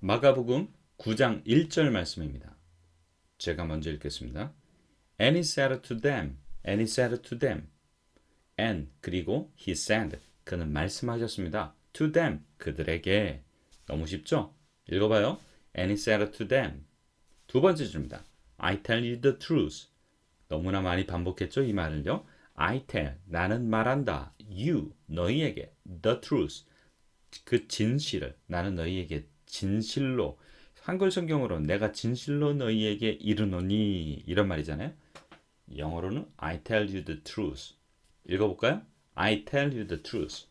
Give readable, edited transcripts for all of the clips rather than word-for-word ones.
마가복음 9장 1절 말씀입니다. 제가 먼저 읽겠습니다. And he said to them, and he said to them, and 그리고 he said 그는 말씀하셨습니다. to them 그들에게. 너무 쉽죠? 읽어봐요. And he said to them. 두 번째 줄입니다. I tell you the truth. 너무나 많이 반복했죠, 이 말을요. I tell 나는 말한다. you 너희에게 the truth 그 진실을 나는 너희에게 진실로 한글 성경으로 내가 진실로 너희에게 이르노니 이런 말이잖아요. 영어로는 I tell you the truth. 읽어볼까요? I tell you the truth.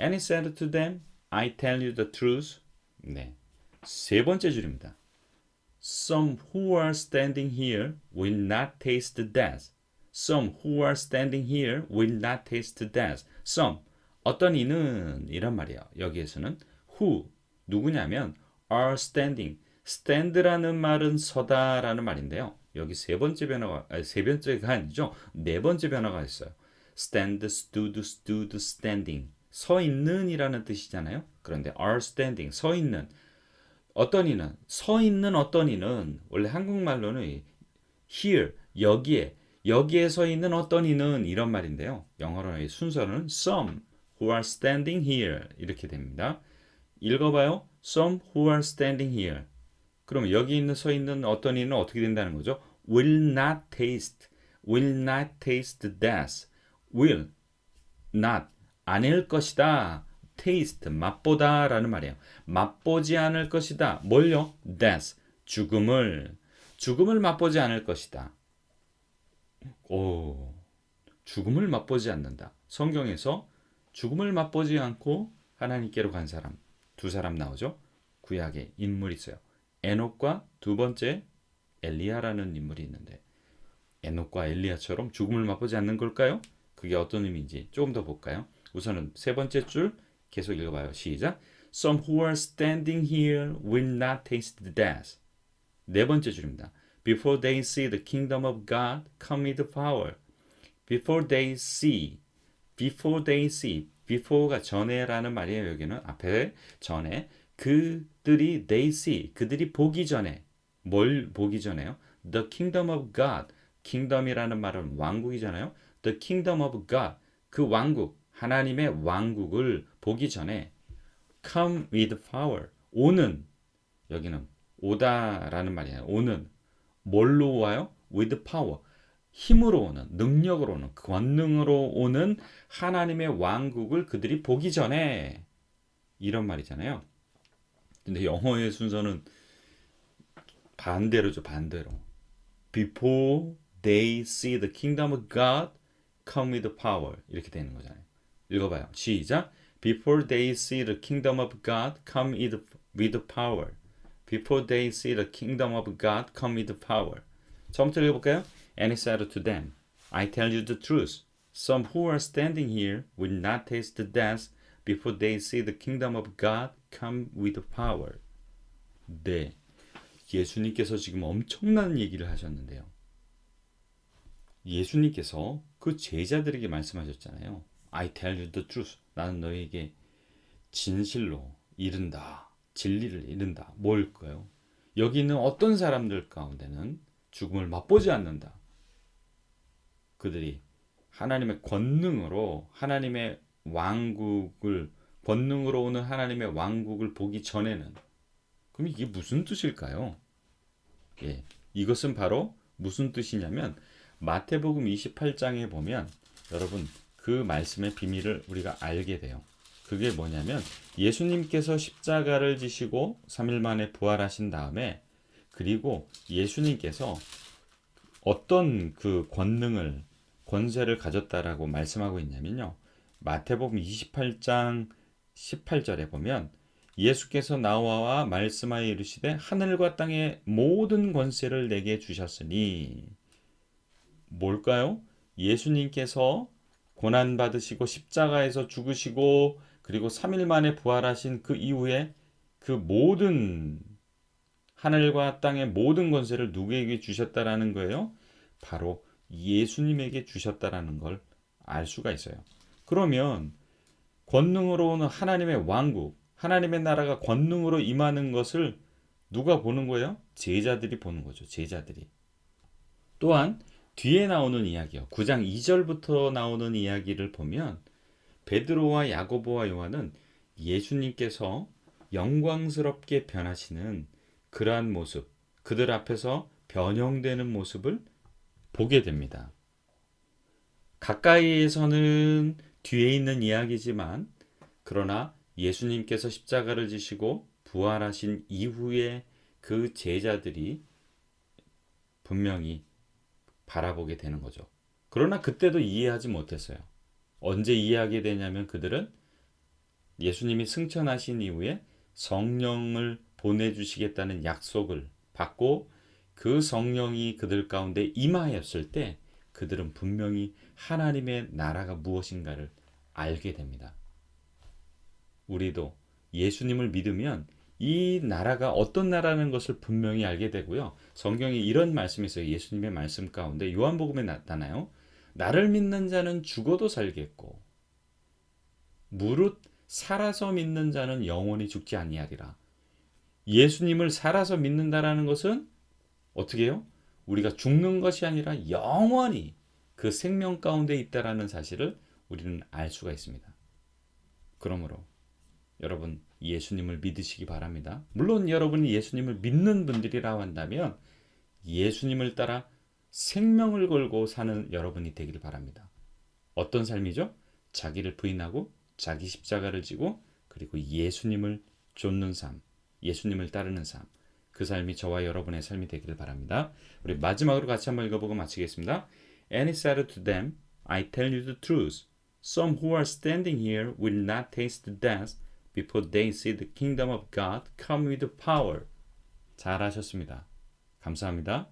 And he said to them, I tell you the truth. 네, 세 번째 줄입니다. Some who are standing here will not taste death. Some who are standing here will not taste death. Some 어떤 이는 이란 말이에요. 여기에서는 who 누구냐면 are standing. stand라는 말은 서다라는 말인데요. 여기 세 번째 변화가 세 번째가 아니죠. 네 번째 변화가 있어요. stand, stood, stood, standing. 서 있는이라는 뜻이잖아요. 그런데 are standing 서 있는 어떤 이는 서 있는 어떤 이는 원래 한국말로는 here 여기에 서 있는 어떤 이는 이런 말인데요. 영어로의 순서는 some who are standing here 이렇게 됩니다. 읽어봐요. Some who are standing here. 그러면 여기 있는 서 있는 어떤 이는 어떻게 된다는 거죠? Will not taste death. Will not 아닐 것이다. taste 맛보다라는 말이에요. 맛보지 않을 것이다. 뭘요? death 죽음을 맛보지 않을 것이다. 오, 죽음을 맛보지 않는다. 성경에서 죽음을 맛보지 않고 하나님께로 간 사람 두 사람 나오죠. 구약에 인물이 있어요. 에녹과 두 번째 엘리야라는 인물이 있는데 에녹과 엘리야처럼 죽음을 맛보지 않는 걸까요? 그게 어떤 의미인지 조금 더 볼까요? 우선은 세 번째 줄 계속 읽어봐요. 시작. Some who are standing here will not taste death. 네 번째 줄입니다. Before they see the kingdom of God come with power. Before they see. before가 전에라는 말이에요. 여기는 앞에 전에 그들이 they see 그들이 보기 전에 뭘 보기 전에요? The kingdom of God. kingdom이라는 말은 왕국이잖아요. The kingdom of God. 그 왕국 하나님의 왕국을 보기 전에 come with power. 오는 여기는 오다라는 말이에요. 오는 뭘로 와요? with power. 힘으로 오는, 능력으로 오는, 권능으로 오는 하나님의 왕국을 그들이 보기 전에 이런 말이잖아요. 근데 영어의 순서는 반대로죠. 반대로. Before they see the kingdom of God come with power 이렇게 되는 거잖아요. 읽어봐요. 시작. Before they see the kingdom of God come with power. Before they see the kingdom of God come with power. 처음부터 읽어볼까요? And he said to them, I tell you the truth. Some who are standing here will not taste death before they see the kingdom of God come with power. 네, 예수님께서 지금 엄청난 얘기를 하셨는데요. 예수님께서 그 제자들에게 말씀하셨잖아요. I tell you the truth. 나는 너에게 진실로 이른다. 진리를 이른다. 뭘까요? 여기 있는 어떤 사람들 가운데는 죽음을 맛보지 않는다. 그들이 하나님의 권능으로 하나님의 왕국을 권능으로 오는 하나님의 왕국을 보기 전에는 그럼 이게 무슨 뜻일까요? 예, 이것은 바로 무슨 뜻이냐면 마태복음 28장에 보면 여러분 그 말씀의 비밀을 우리가 알게 돼요. 그게 뭐냐면 예수님께서 십자가를 지시고 3일 만에 부활하신 다음에 그리고 예수님께서 어떤 그 권세를 가졌다라고 말씀하고 있냐면요. 마태복음 28장 18절에 보면 예수께서 나와 말씀하여 이르시되 하늘과 땅의 모든 권세를 내게 주셨으니 뭘까요? 예수님께서 고난받으시고 십자가에서 죽으시고 그리고 3일 만에 부활하신 그 이후에 그 모든 하늘과 땅의 모든 권세를 누구에게 주셨다라는 거예요? 바로 예수님에게 주셨다라는 걸 알 수가 있어요. 그러면 권능으로 오는 하나님의 왕국, 하나님의 나라가 권능으로 임하는 것을 누가 보는 거예요? 제자들이 보는 거죠. 제자들이. 또한 뒤에 나오는 이야기요. 9장 2절부터 나오는 이야기를 보면 베드로와 야고보와 요한은 예수님께서 영광스럽게 변하시는 그러한 모습, 그들 앞에서 변형되는 모습을 보게 됩니다. 가까이에서는 뒤에 있는 이야기지만 그러나 예수님께서 십자가를 지시고 부활하신 이후에 그 제자들이 분명히 바라보게 되는 거죠. 그러나 그때도 이해하지 못했어요. 언제 이해하게 되냐면 그들은 예수님이 승천하신 이후에 성령을 보내주시겠다는 약속을 받고 그 성령이 그들 가운데 임하였을 때 그들은 분명히 하나님의 나라가 무엇인가를 알게 됩니다. 우리도 예수님을 믿으면 이 나라가 어떤 나라라는 것을 분명히 알게 되고요. 성경에 이런 말씀이 있어요. 예수님의 말씀 가운데 요한복음에 나타나요. 나를 믿는 자는 죽어도 살겠고 무릇 살아서 믿는 자는 영원히 죽지 아니하리라. 예수님을 살아서 믿는다라는 것은 어떻게 해요? 우리가 죽는 것이 아니라 영원히 그 생명 가운데 있다라는 사실을 우리는 알 수가 있습니다. 그러므로 여러분 예수님을 믿으시기 바랍니다. 물론 여러분이 예수님을 믿는 분들이라고 한다면 예수님을 따라 생명을 걸고 사는 여러분이 되기를 바랍니다. 어떤 삶이죠? 자기를 부인하고 자기 십자가를 지고 그리고 예수님을 좇는 삶, 예수님을 따르는 삶, 그 삶이 저와 여러분의 삶이 되기를 바랍니다. 우리 마지막으로 같이 한번 읽어보고 마치겠습니다. And he said to them, I tell you the truth. Some who are standing here will not taste death before they see the kingdom of God come with power. 잘하셨습니다. 감사합니다.